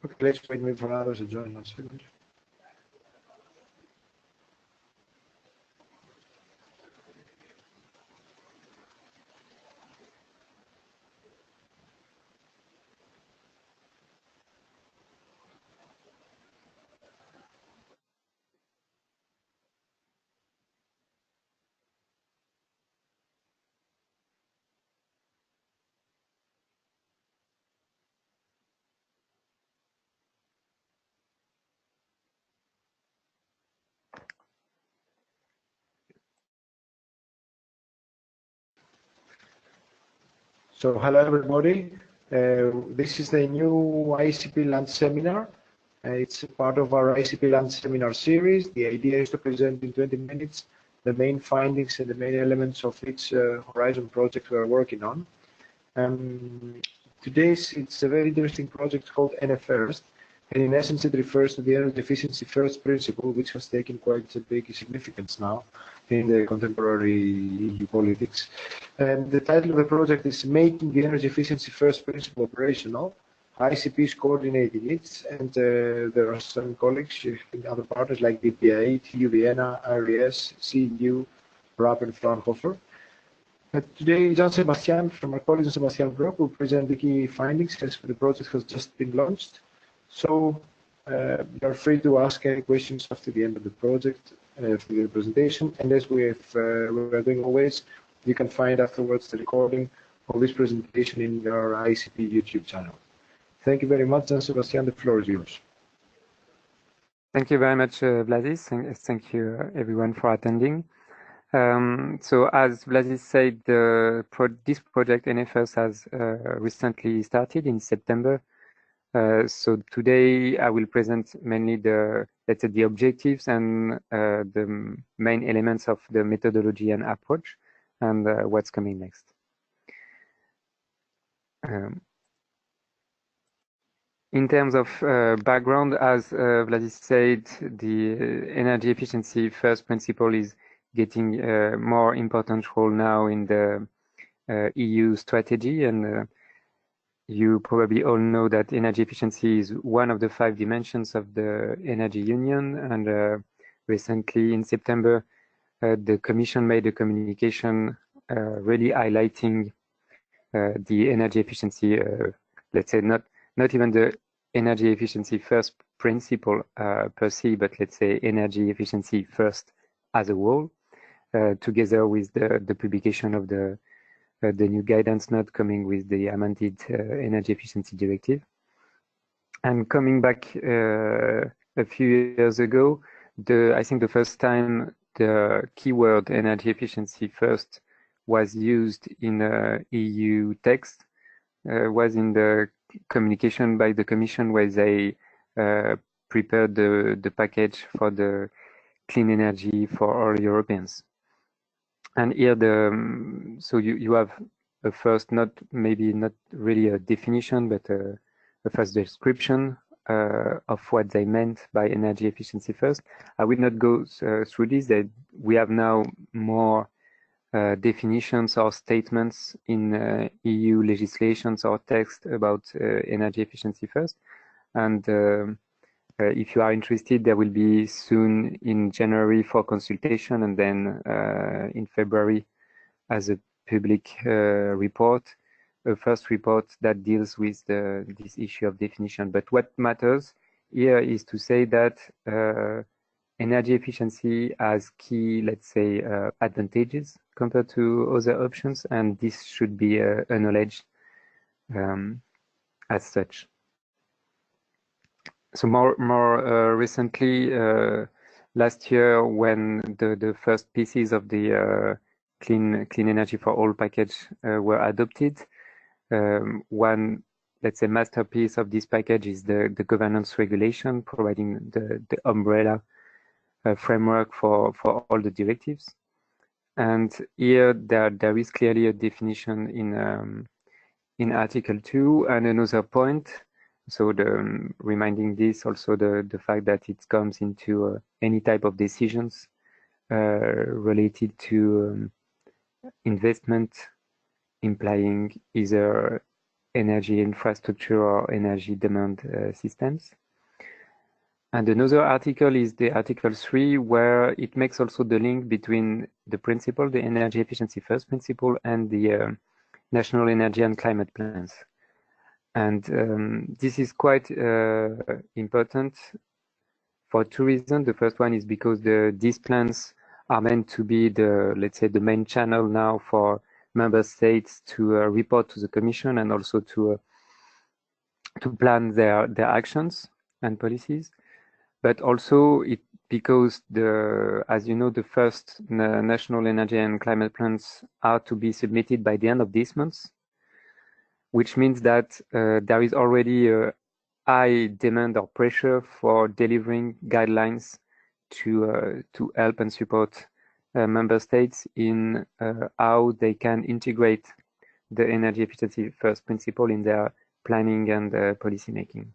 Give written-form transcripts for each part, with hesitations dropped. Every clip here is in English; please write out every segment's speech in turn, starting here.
Okay, let's wait maybe for others to join us. So hello everybody. This is the new IEECP Lunch Seminar. It's a part of our IEECP Lunch Seminar series. The idea is to present in 20 minutes the main findings and the main elements of each Horizon project we are working on. It's a very interesting project called ENEFIRST, and in essence it refers to the energy efficiency first principle, which has taken quite a big significance now in the contemporary EU politics. And the title of the project is Making the Energy Efficiency First Principle Operational. IEECP is coordinating it, and there are some colleagues in other partners like DPA, TU Vienna, RES, CEU, Broc, and Fraunhofer. Today, Sebastian from our colleague Sebastian Broc will present the key findings as the project has just been launched. So you are free to ask any questions after the end of the project, after the presentation. And as we are doing always, you can find afterwards the recording of this presentation in our IEECP YouTube channel. Thank you very much, Sebastian. The floor is yours. Thank you very much, Vlasis. Thank you, everyone, for attending. So as Vlasis said, this project ENEFIRST has recently started in September. So today I will present mainly the objectives and the main elements of the methodology and approach and what's coming next. In terms of background, as Vlasis said, the energy efficiency first principle is getting a more important role now in the EU strategy, and you probably all know that energy efficiency is one of the 5 dimensions of the Energy Union, and recently in September the Commission made a communication really highlighting the energy efficiency, let's say not even the energy efficiency first principle per se, but let's say energy efficiency first as a whole, together with the publication of the new guidance note coming with the amended energy efficiency directive. And coming back a few years ago, I think the first time the keyword energy efficiency first was used in a EU text was in the communication by the Commission, where they prepared the package for the clean energy for all Europeans. And here, so you have a first, maybe not really a definition, but a first description of what they meant by energy efficiency first. I will not go through this. We have now more definitions or statements in EU legislations or text about energy efficiency first. And if you are interested, there will be soon in January for consultation, and then in February as a public report, a first report that deals with this issue of definition. But what matters here is to say that energy efficiency has key, let's say, advantages compared to other options, and this should be acknowledged as such. So more recently, last year, when the first pieces of the clean energy for all package were adopted, one, let's say, masterpiece of this package is the governance regulation, providing the umbrella framework for all the directives. And here there is clearly a definition in Article 2, and another point. So reminding this also the fact that it comes into any type of decisions related to investment, implying either energy infrastructure or energy demand systems. And another article is the Article 3, where it makes also the link between the principle, the energy efficiency first principle, and the national energy and climate plans. And this is quite important for two reasons. The first one is because these plans are meant to be the, let's say, the main channel now for member states to report to the Commission and also to plan their actions and policies. But also because as you know, the first national energy and climate plans are to be submitted by the end of this month, which means that there is already a high demand or pressure for delivering guidelines to help and support member states in how they can integrate the energy efficiency first principle in their planning and policy making.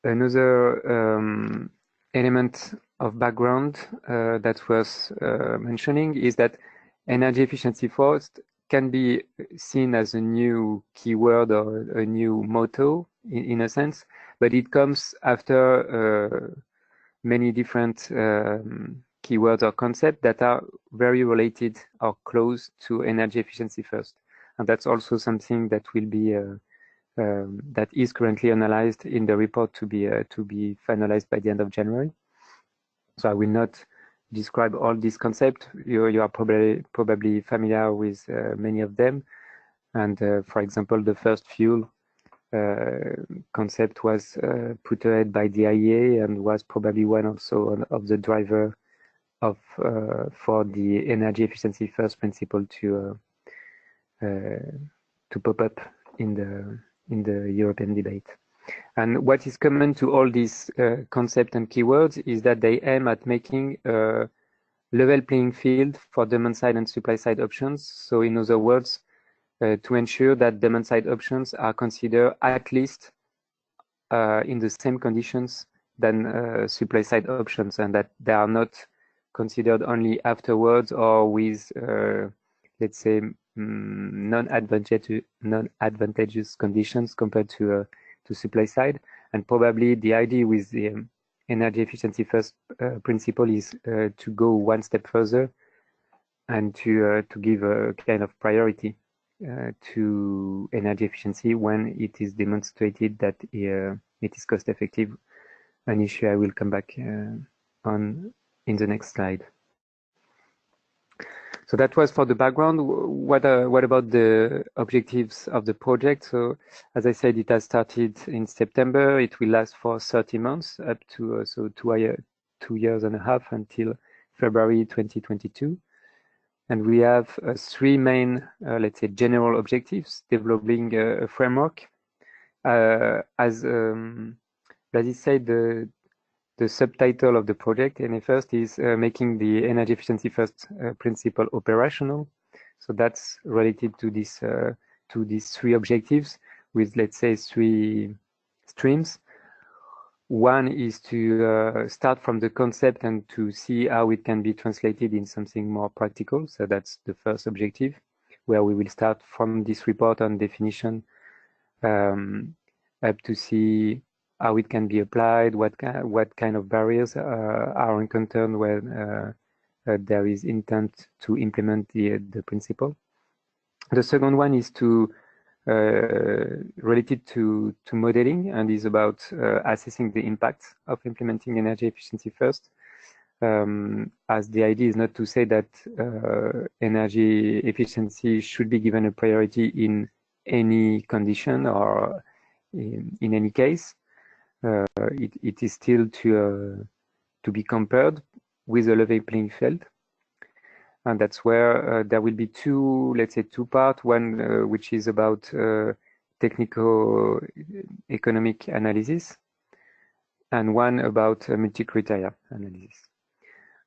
Another element of background that was mentioning is that energy efficiency first can be seen as a new keyword or a new motto in a sense, but it comes after many different keywords or concepts that are very related or close to energy efficiency first. And that's also something that will be that is currently analyzed in the report to be finalized by the end of January. So I will not describe all these concepts. You are probably familiar with many of them. And for example, the first fuel concept was put ahead by the IEA and was probably one also of the driver of for the energy efficiency first principle to pop up in the European debate. And what is common to all these concepts and keywords is that they aim at making a level playing field for demand side and supply side options. So in other words, to ensure that demand side options are considered at least in the same conditions than supply side options, and that they are not considered only afterwards or with, let's say, non-advantageous conditions compared to supply side. And probably the idea with the energy efficiency first principle is to go one step further and to give a kind of priority to energy efficiency when it is demonstrated that it is cost effective, an issue I will come back on in the next slide. So that was for the background. What about the objectives of the project? So as I said, it has started in September. It will last for 30 months, up to so 2 years and a half until February 2022. And we have three main, let's say, general objectives: developing a framework. As Vladi said, the subtitle of the project, ENEFIRST, is making the energy efficiency first principle operational. So that's related to these three objectives with, let's say, three streams. One is to start from the concept and to see how it can be translated in something more practical. So that's the first objective, where we will start from this report on definition up to see how it can be applied, what kind of barriers are encountered when there is intent to implement the principle. The second one is related to modeling and is about assessing the impact of implementing energy efficiency first. As the idea is not to say that energy efficiency should be given a priority in any condition or in any case. It is still to be compared with a level playing field. And that's where there will be two parts, one which is about technical economic analysis and one about multi-criteria analysis.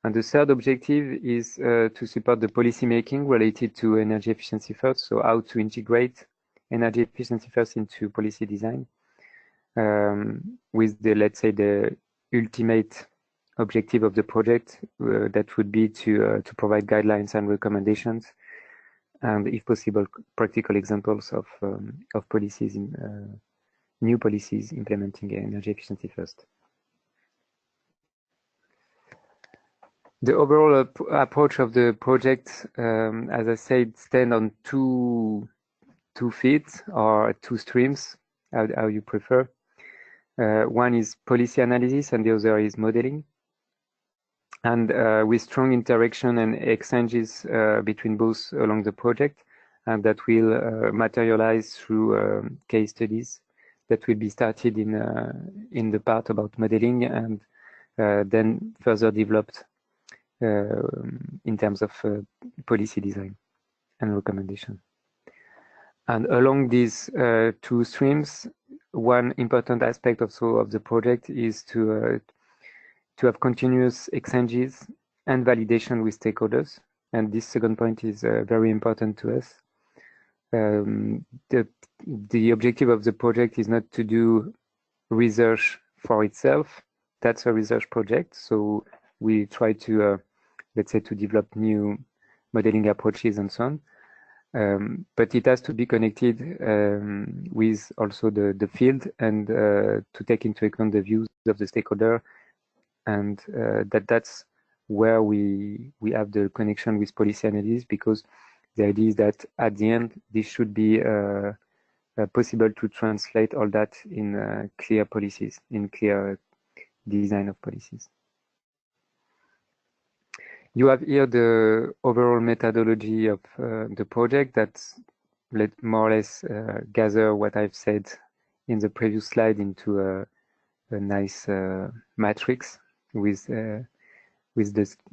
And the third objective is to support the policy making related to energy efficiency first, so how to integrate energy efficiency first into policy design with the, let's say, the ultimate objective of the project, that would be to provide guidelines and recommendations, and if possible, practical examples of policies new policies implementing energy efficiency first. The overall approach of the project, as I said, stand on two feet or two streams, how you prefer. One is policy analysis and the other is modeling. And with strong interaction and exchanges between both along the project, and that will materialize through case studies that will be started in the part about modeling and then further developed in terms of policy design and recommendation. And along these two streams, one important aspect also of the project is to have continuous exchanges and validation with stakeholders. And this second point is very important to us. The objective of the project is not to do research for itself. That's a research project. So we try to, let's say, to develop new modeling approaches and so on. But it has to be connected with also the field and to take into account the views of the stakeholder. And that's where we have the connection with policy analysis, because the idea is that at the end, this should be possible to translate all that in clear policies, in clear design of policies. You have here the overall methodology of the project that more or less gather what I've said in the previous slide into a nice matrix with the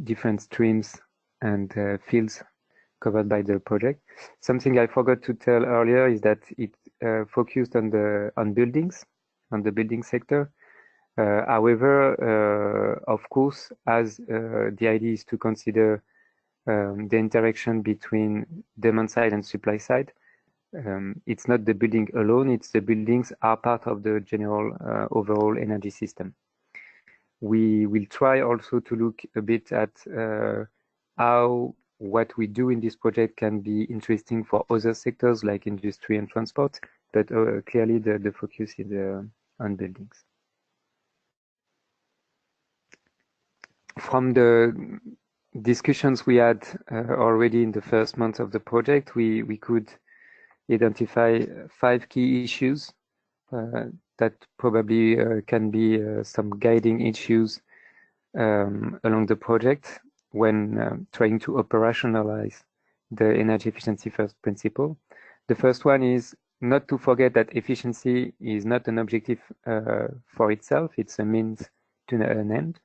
different streams and fields covered by the project. Something I forgot to tell earlier is that it focused on the building sector. However, of course, as the idea is to consider the interaction between demand side and supply side, it's not the building alone, it's the buildings are part of the general overall energy system. We will try also to look a bit at how what we do in this project can be interesting for other sectors like industry and transport, but clearly the focus is on buildings. From the discussions we had already in the first month of the project, we could identify 5 key issues that probably can be some guiding issues along the project when trying to operationalize the energy efficiency first principle. The first one is not to forget that efficiency is not an objective for itself, it's a means to an end.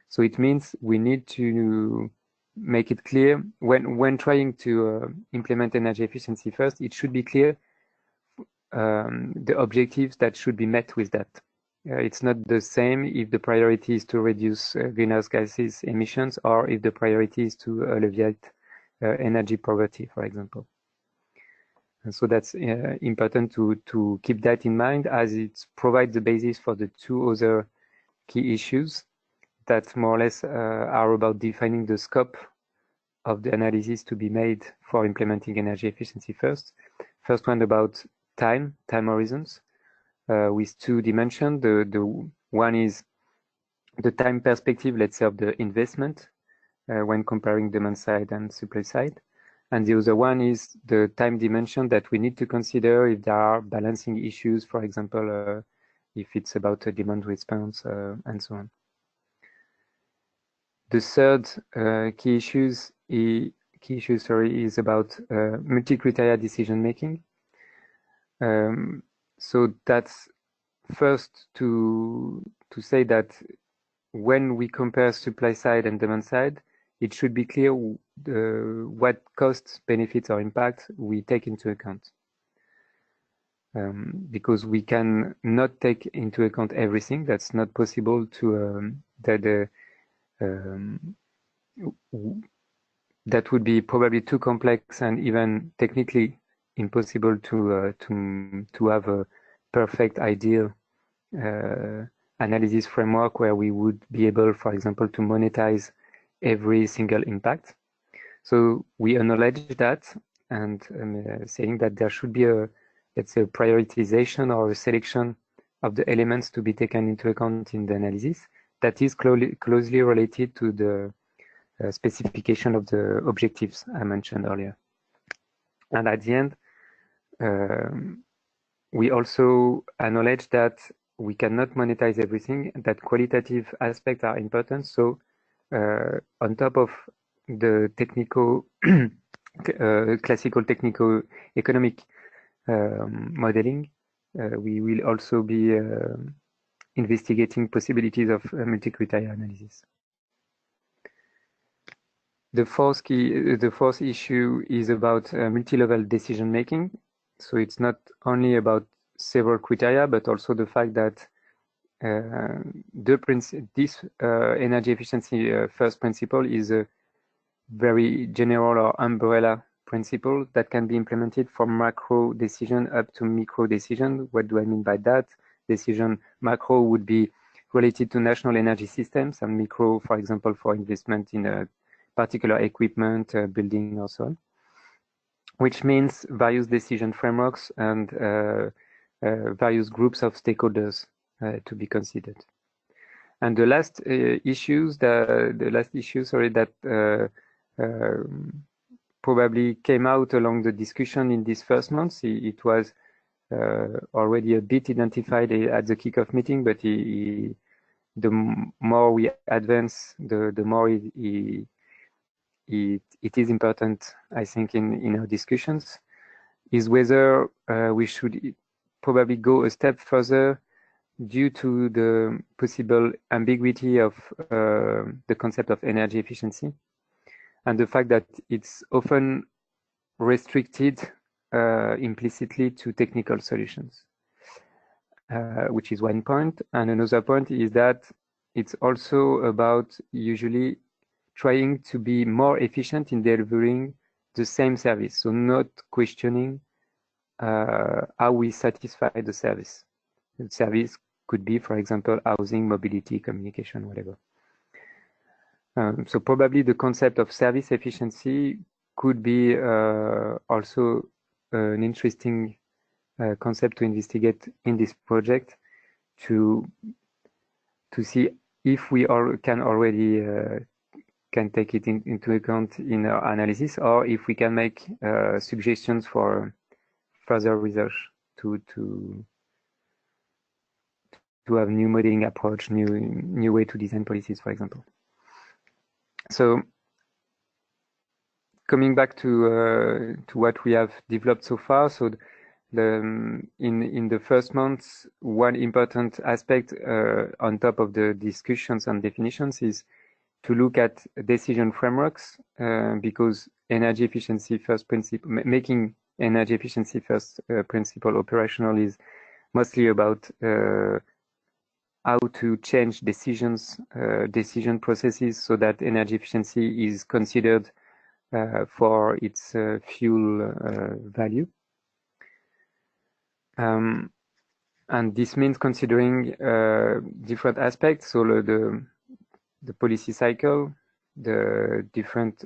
So it means we need to make it clear when trying to implement energy efficiency first, it should be clear the objectives that should be met with that. It's not the same if the priority is to reduce greenhouse gases emissions or if the priority is to alleviate energy poverty, for example. And so that's important to keep that in mind, as it provides the basis for the 2 other key issues that more or less are about defining the scope of the analysis to be made for implementing energy efficiency first. First one about time horizons with 2 dimensions. The one is the time perspective, let's say, of the investment when comparing demand side and supply side. And the other one is the time dimension that we need to consider if there are balancing issues, for example, if it's about a demand response and so on. The third key issue is about multi-criteria decision making. So that's first to say that when we compare supply side and demand side, it should be clear what costs, benefits, or impact we take into account. Because we can not take into account everything. That's not possible to that would be probably too complex and even technically impossible to have a perfect ideal analysis framework where we would be able, for example, to monetize every single impact. So we acknowledge that and saying that there should be a, let's say, a prioritization or a selection of the elements to be taken into account in the analysis that is closely related to the specification of the objectives I mentioned earlier. And at the end, we also acknowledge that we cannot monetize everything, that qualitative aspects are important. So on top of the technical, classical technical economic modeling, we will also be investigating possibilities of multi-criteria analysis. The fourth issue is about multi-level decision making. So it's not only about several criteria, but also the fact that this energy efficiency first principle is a very general or umbrella principle that can be implemented from macro decision up to micro decision. What do I mean by that? Decision macro would be related to national energy systems, and micro, for example, for investment in a particular equipment, building, or so on, which means various decision frameworks and various groups of stakeholders to be considered. And the last issue, that probably came out along the discussion in these first months. It was already a bit identified at the kickoff meeting, but the more we advance, the more it is important, I think, in our discussions, is whether we should probably go a step further due to the possible ambiguity of the concept of energy efficiency and the fact that it's often restricted implicitly to technical solutions, which is one point. And another point is that it's also about usually trying to be more efficient in delivering the same service. So not questioning how we satisfy the service. The service could be, for example, housing, mobility, communication, whatever. So probably the concept of service efficiency could be also an interesting concept to investigate in this project to see if we can already can take it into account in our analysis, or if we can make suggestions for further research to have new modeling approach, new way to design policies, for example. So coming back to what we have developed so far, so in the first months, one important aspect on top of the discussions and definitions is to look at decision frameworks, because energy efficiency first principle, making energy efficiency first principle operational is mostly about how to change decision processes so that energy efficiency is considered for its fuel value. And this means considering different aspects, so the policy cycle, the different,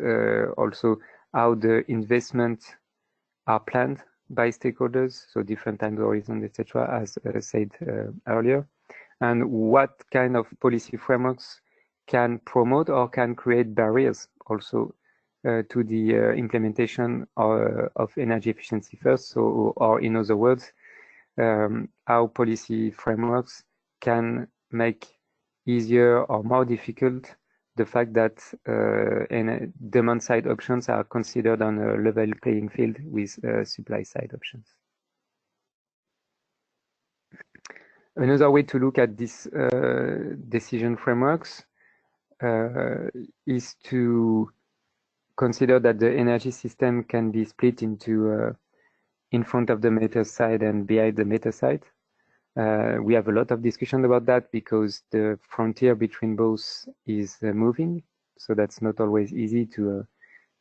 also how the investments are planned by stakeholders, so different time horizons, etc., as said earlier, and what kind of policy frameworks can promote or can create barriers also to the implementation of energy efficiency first, so, or in other words, how policy frameworks can make easier or more difficult the fact that demand side options are considered on a level playing field with supply side options. Another way to look at these decision frameworks is to consider that the energy system can be split into in front of the meter side and behind the meter side. We have a lot of discussion about that because the frontier between both is moving, so that's not always easy to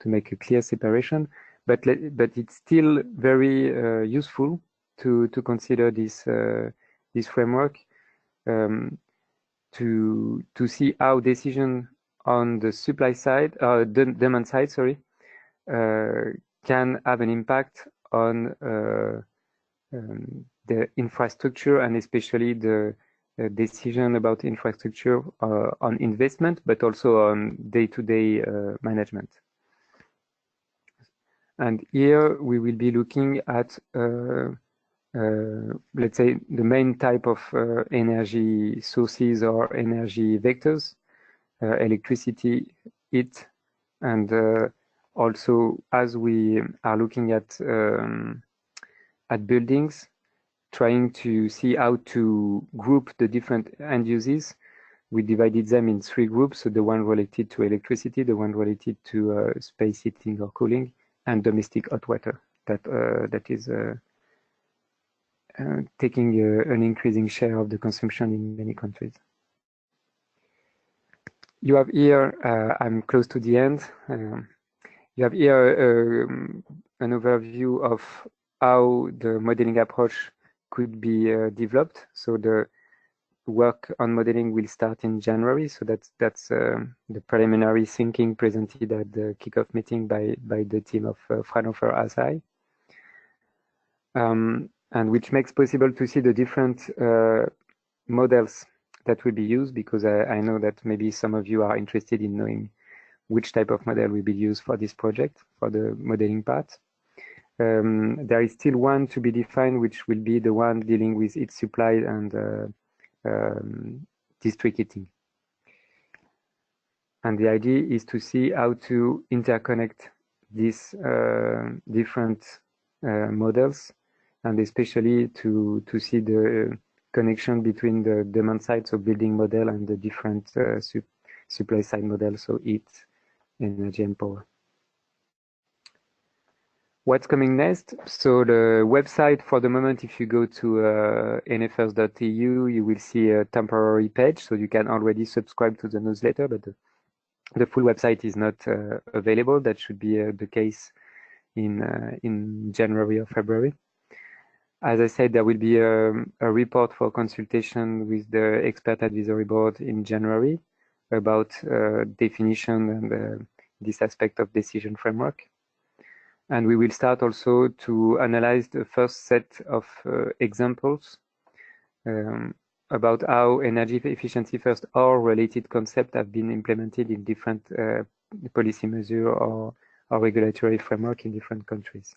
make a clear separation. But it's still very useful to consider this this framework to see how decision on the supply side, demand side, sorry, can have an impact on the infrastructure, and especially the decision about infrastructure on investment, but also on day-to-day management. And here we will be looking at, let's say, the main type of energy sources or energy vectors, electricity, heat, and also as we are looking at buildings, trying to see how to group the different end uses. We divided them in 3 groups, so the one related to electricity, the one related to space heating or cooling, and domestic hot water. That is taking an increasing share of the consumption in many countries. You have here, I'm close to the end, you have here an overview of how the modeling approach could be developed. So the work on modeling will start in January. So that's the preliminary thinking presented at the kickoff meeting by the team of Fraunhofer ASI, and which makes possible to see the different models that will be used, because I know that maybe some of you are interested in knowing which type of model will be used for this project, for the modeling part. There is still one to be defined, which will be the one dealing with its supply and district heating. And the idea is to see how to interconnect these different models, and especially to see the connection between the demand side, so building model, and the different supply side models, so heat, energy, and power. What's coming next? So the website, for the moment, if you go to enefirst.eu, you will see a temporary page, so you can already subscribe to the newsletter, but the full website is not available. That should be the case in January or February. As I said, there will be a report for consultation with the expert advisory board in January about definition and this aspect of decision framework. And we will start also to analyze the first set of examples about how energy efficiency first or related concepts have been implemented in different policy measures or regulatory framework in different countries.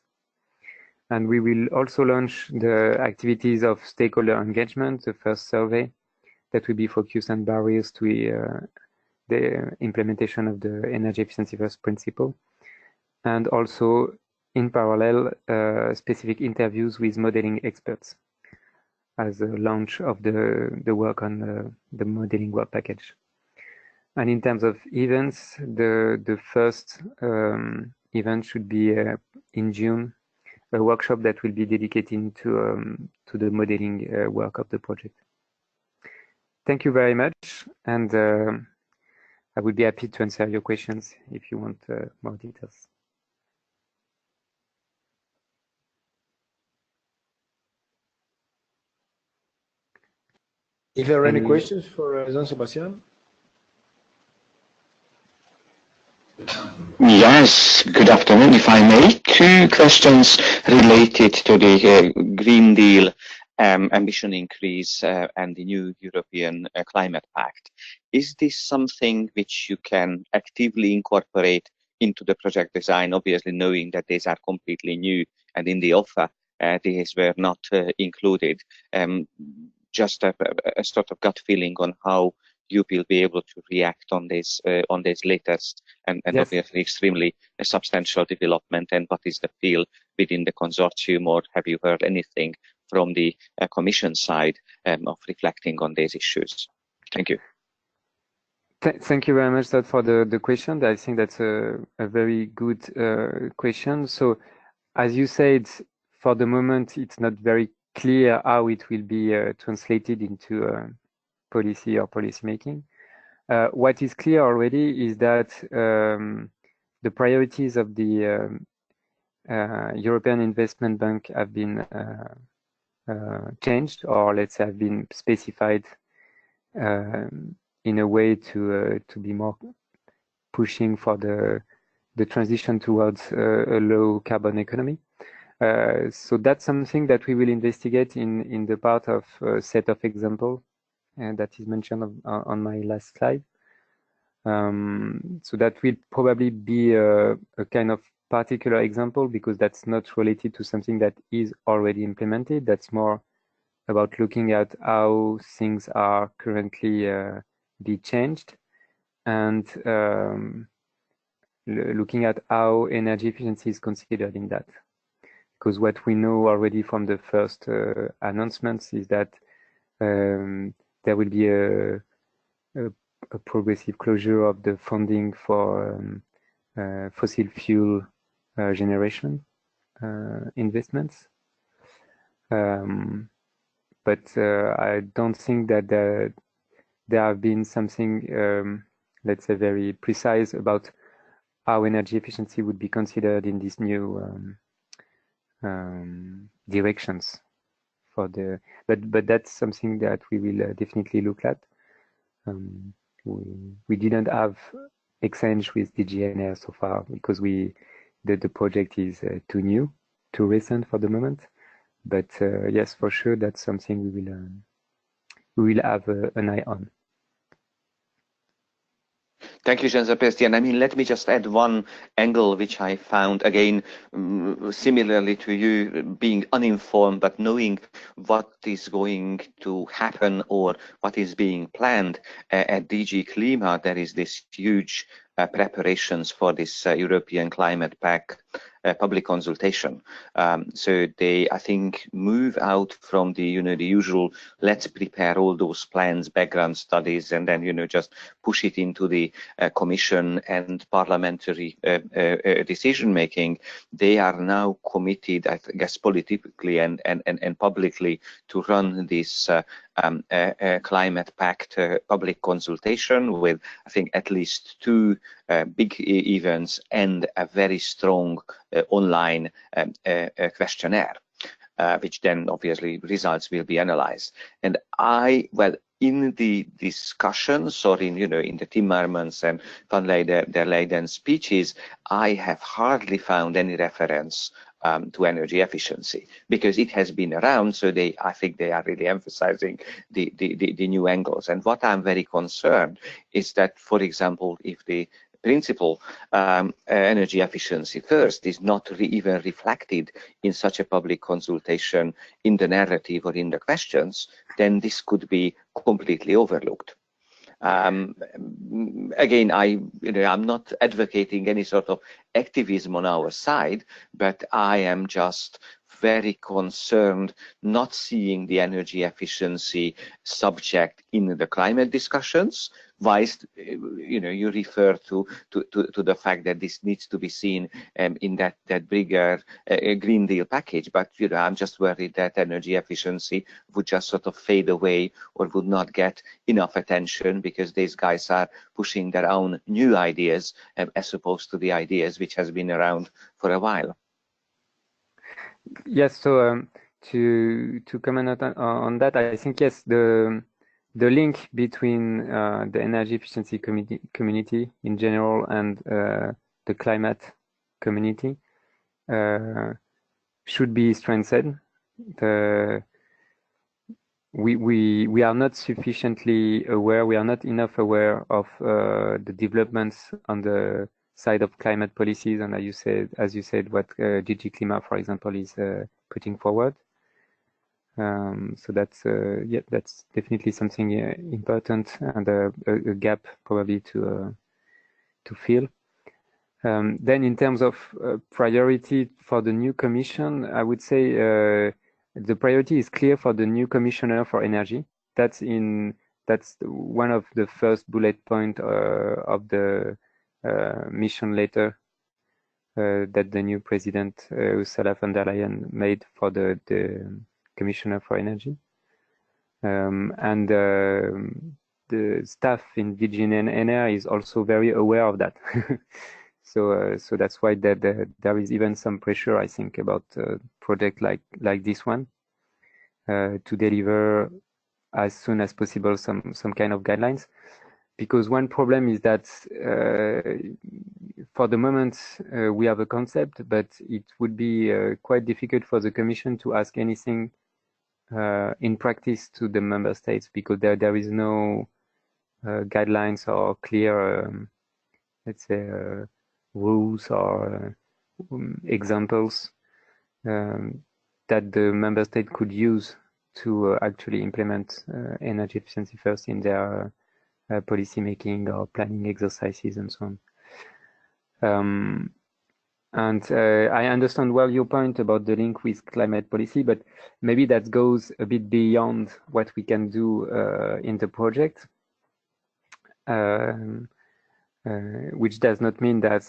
And we will also launch the activities of stakeholder engagement, the first survey that will be focused on barriers to the implementation of the energy efficiency first principle. And also, in parallel, specific interviews with modeling experts as a launch of the work on the modeling work package. And in terms of events, the first event should be in June, a workshop that will be dedicated to the modeling work of the project. Thank you very much, and I would be happy to answer your questions if you want more details. If there are any questions for Jean-Sebastian? Yes, good afternoon. If I may, 2 questions related to the Green Deal emission increase and the new European Climate Pact. Is this something which you can actively incorporate into the project design, obviously knowing that these are completely new and in the offer these were not included? Just a sort of gut feeling on how you will be able to react on this latest and yes, obviously extremely substantial development, and what is the feel within the consortium, or have you heard anything from the Commission side of reflecting on these issues? Thank you. Thank you very much for the question. I think that's a very good question. So, as you said, for the moment, it's not very clear how it will be translated into policy or policy making. What is clear already is that the priorities of the European Investment Bank have been changed, or let's say have been specified in a way to be more pushing for the transition towards a low carbon economy. So that's something that we will investigate in the part of set of example that is mentioned on my last slide. So that will probably be a kind of particular example, because that's not related to something that is already implemented. That's more about looking at how things are currently be changed, and looking at how energy efficiency is considered in that. Because what we know already from the first announcements is that there will be a progressive closure of the funding for fossil fuel generation investments. But I don't think that there have been something, let's say, very precise about how energy efficiency would be considered in these new directions for the. But that's something that we will definitely look at. We didn't have exchange with DGNR so far, because the project is too new, too recent for the moment. But yes, for sure, that's something we will have an eye on. Thank you, Jean-Sebastian. I mean, let me just add one angle which I found, again, similarly to you, being uninformed, but knowing what is going to happen or what is being planned at DG Klima. There is this huge preparations for this European Climate Pact public consultation. So they, I think, move out from the, the usual, let's prepare all those plans, background studies, and then, just push it into the commission and parliamentary decision making. They are now committed, I guess, politically and publicly to run this Climate Pact public consultation with, I think, at least 2 big events and a very strong online questionnaire, which then obviously results will be analyzed. And in the discussions, or in the Timmermans and Van der Leyen speeches, I have hardly found any reference to energy efficiency, because it has been around. So I think they are really emphasizing the new angles. And what I'm very concerned is that, for example, if the principle energy efficiency first is not even reflected in such a public consultation in the narrative or in the questions, then this could be completely overlooked. Again, I'm not advocating any sort of activism on our side, but I am just very concerned not seeing the energy efficiency subject in the climate discussions. Whilst you refer to the fact that this needs to be seen in that bigger Green Deal package, but I'm just worried that energy efficiency would just sort of fade away or would not get enough attention, because these guys are pushing their own new ideas as opposed to the ideas which has been around for a while. Yes, so to comment on that, I think yes, the link between the energy efficiency community in general and the climate community should be strengthened. We are not sufficiently aware, we are not enough aware of the developments on the side of climate policies, and as you said, what DG Klima, for example, is putting forward. So that's that's definitely something important, and a gap probably to fill. Then in terms of priority for the new commission, I would say the priority is clear for the new commissioner for energy. That's one of the first bullet point of the mission letter that the new president Ursula von der Leyen made for the Commissioner for Energy, and the staff in DG ENEFIRST is also very aware of that. So that's why there is even some pressure, I think, about a project like this one to deliver as soon as possible some kind of guidelines. Because one problem is that for the moment we have a concept, but it would be quite difficult for the Commission to ask anything in practice to the member states, because there is no guidelines or clear, let's say, rules or examples that the member state could use to actually implement energy efficiency first in their policy making or planning exercises and so on. And I understand well your point about the link with climate policy, but maybe that goes a bit beyond what we can do in the project, which does not mean that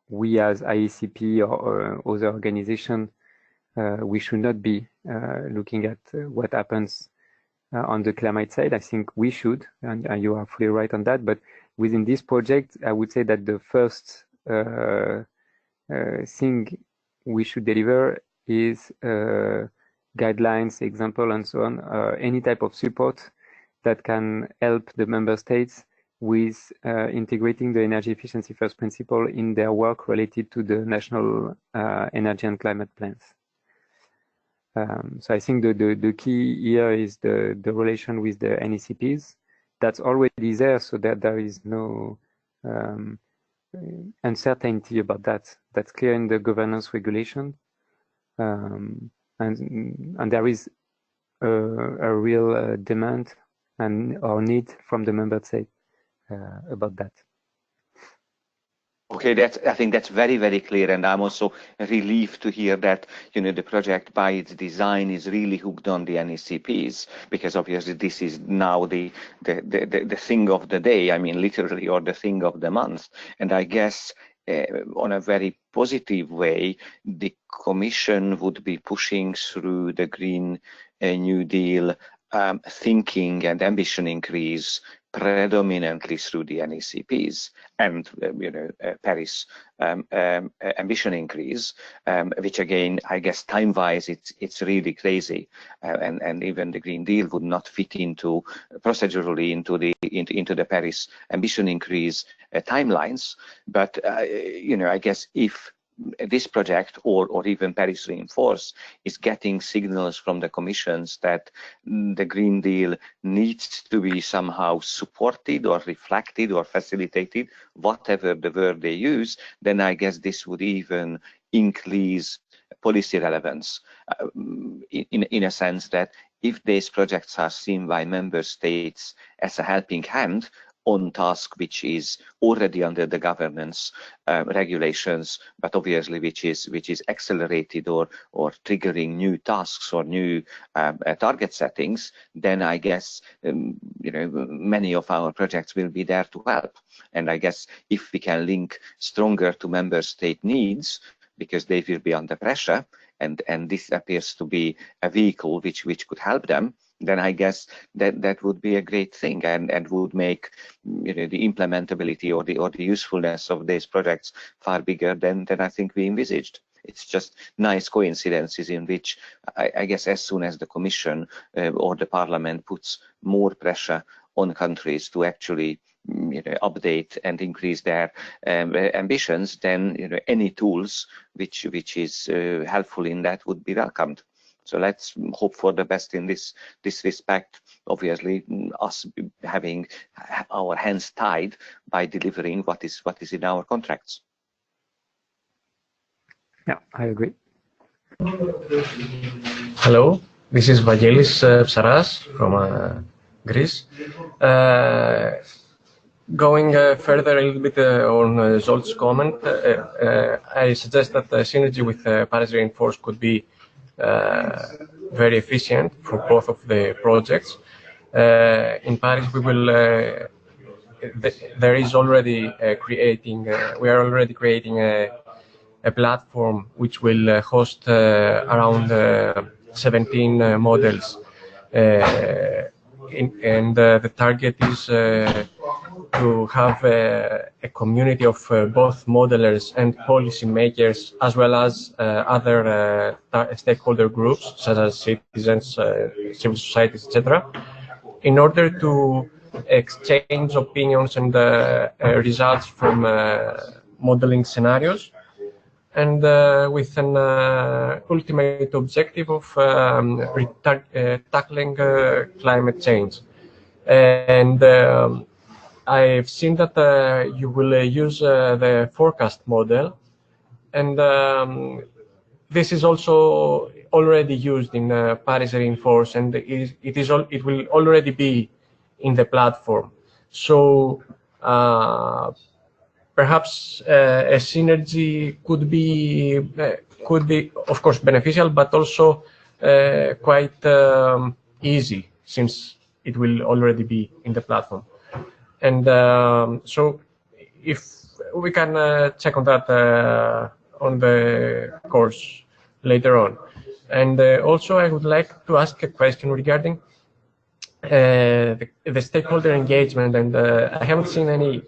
we as IECP or other organization, we should not be looking at what happens on the climate side. I think we should, and you are fully right on that. But within this project, I would say that the first thing we should deliver is guidelines, example, and so on, any type of support that can help the member states with integrating the energy efficiency first principle in their work related to the national energy and climate plans. So I think the key here is the relation with the NECPs. That's already there, so that there is no uncertainty about that. That's clear in the governance regulation, and there is a real demand or need from the member state about that. Okay, I think that's very, very clear, and I'm also relieved to hear that, you know, the project by its design is really hooked on the NECPs, because obviously this is now the thing of the day, I mean, literally, or the thing of the month. And I guess on a very positive way, the Commission would be pushing through the Green New Deal thinking and ambition increase predominantly through the NECPs and Paris ambition increase, which again, I guess time-wise it's really crazy, and even the Green Deal would not fit into procedurally into the Paris ambition increase timelines. But I guess if this project or even Paris Reinforce is getting signals from the commissions that the Green Deal needs to be somehow supported or reflected or facilitated, whatever the word they use, then I guess this would even increase policy relevance in a sense that if these projects are seen by member states as a helping hand on task which is already under the governance regulations, but obviously which is accelerated or triggering new tasks or new target settings, then I guess many of our projects will be there to help. And I guess if we can link stronger to member state needs, because they will be under pressure, and this appears to be a vehicle which could help them, then I guess that would be a great thing, and would make the implementability or the usefulness of these projects far bigger than I think we envisaged. It's just nice coincidences in which I guess as soon as the Commission or the Parliament puts more pressure on countries to actually update and increase their ambitions, then any tools which is helpful in that would be welcomed. So let's hope for the best in this respect. Obviously, us having our hands tied by delivering what is in our contracts. Yeah, I agree. Hello, this is Vangelis Psaras from Greece. Going further a little bit on Zolt's comment, I suggest that the synergy with Paris Reinforced could be very efficient for both of the projects. In Paris, we will. There is already we are already creating a platform which will host around 17 models, and the target is to have a community of both modelers and policymakers, as well as other stakeholder groups, such as citizens, civil societies, etc., in order to exchange opinions and results from modeling scenarios, and with an ultimate objective of tackling climate change. And I've seen that you will use the forecast model, and this is also already used in Paris Reinforce, and it will already be in the platform. So perhaps a synergy could be, of course, beneficial, but also quite easy, since it will already be in the platform. And so if we can check on that on the course later on. And also I would like to ask a question regarding the stakeholder engagement, and I haven't seen any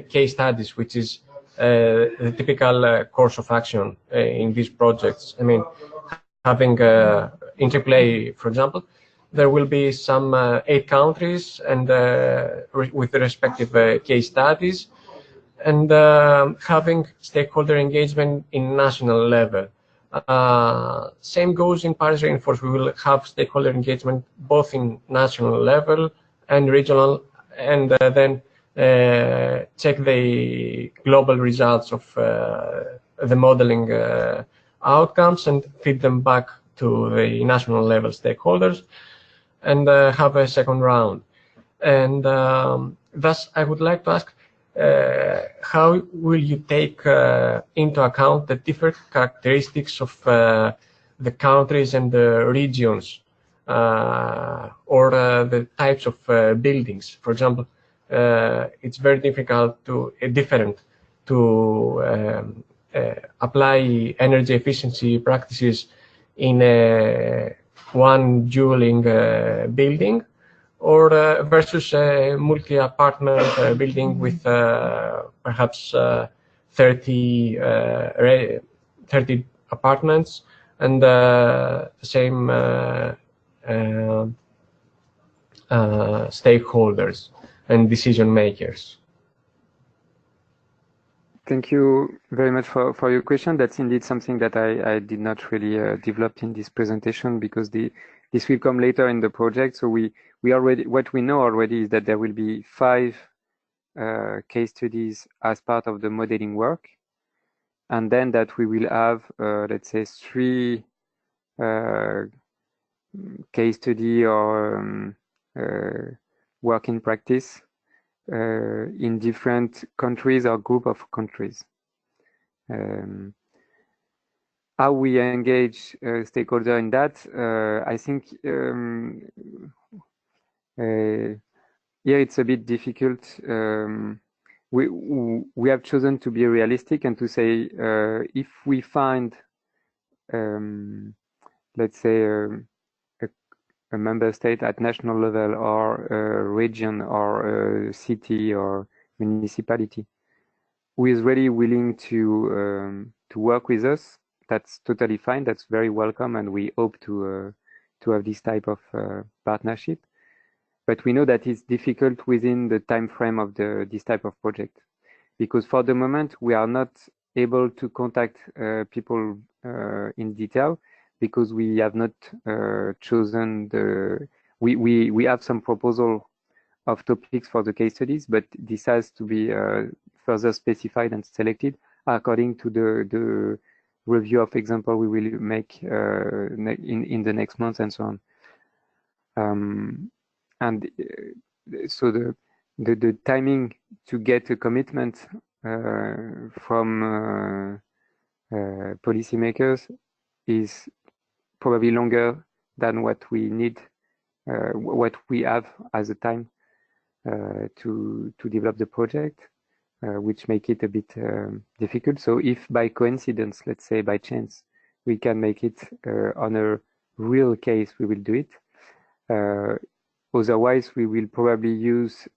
case studies, which is the typical course of action in these projects. I mean, having interplay, for example, there will be some 8 countries, and with the respective case studies, and having stakeholder engagement in national level. Same goes in Paris Reinforce. We will have stakeholder engagement both in national level and regional, and then check the global results of the modeling outcomes and feed them back to the national level stakeholders, and have a second round. And thus, I would like to ask, how will you take into account the different characteristics of the countries and the regions, or the types of buildings? For example, it's very difficult different to apply energy efficiency practices in one dueling building, or versus a multi-apartment building with perhaps 30 apartments and the same stakeholders and decision makers. Thank you very much for your question. That's indeed something that I did not really develop in this presentation, because this will come later in the project. So we already, what we know already is that there will be 5 case studies as part of the modeling work, and then that we will have let's say 3 case study or work in practice in different countries or group of countries. How we engage stakeholder in that, I think here it's a bit difficult. We have chosen to be realistic and to say if we find, let's say, a member state at national level, or a region, or a city or municipality who is really willing to work with us, that's totally fine. That's very welcome, and we hope to have this type of partnership. But we know that it's difficult within the time frame of this type of project, because for the moment we are not able to contact people in detail, because we have not chosen we have some proposal of topics for the case studies, but this has to be further specified and selected according to the review of example we will make in the next month, and so on. And so the timing to get a commitment from policymakers is probably longer than what we need, what we have as a time to develop the project, which make it a bit difficult. So if by coincidence, let's say by chance, we can make it on a real case, we will do it. Otherwise, we will probably use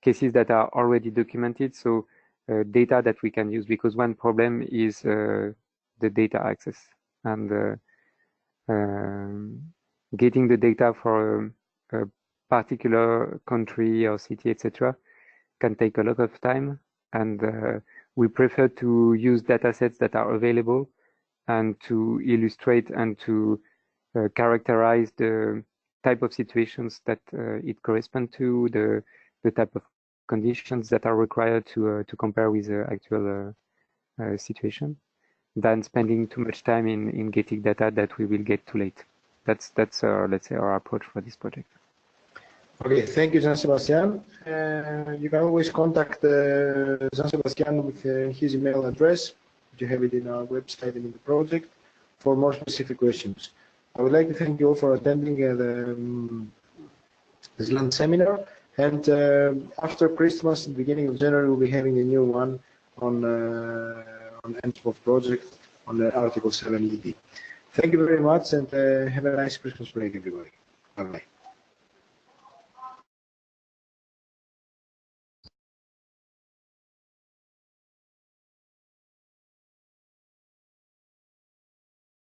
cases that are already documented, so data that we can use, because one problem is the data access, and getting the data for a particular country or city, etc., can take a lot of time. And we prefer to use data sets that are available and to illustrate and to characterize the type of situations that it corresponds to, the type of conditions that are required to compare with the actual situation, than spending too much time in getting data that we will get too late. That's let's say our approach for this project. Okay, thank you, Jean-Sebastian. You can always contact Jean-Sebastian with his email address. You have it in our website and in the project for more specific questions. I would like to thank you all for attending this lunch seminar. And after Christmas, the beginning of January, we'll be having a new one on ENEFIRST project on the Article 7 ED. Thank you very much, and have a nice Christmas break, everybody. Bye-bye.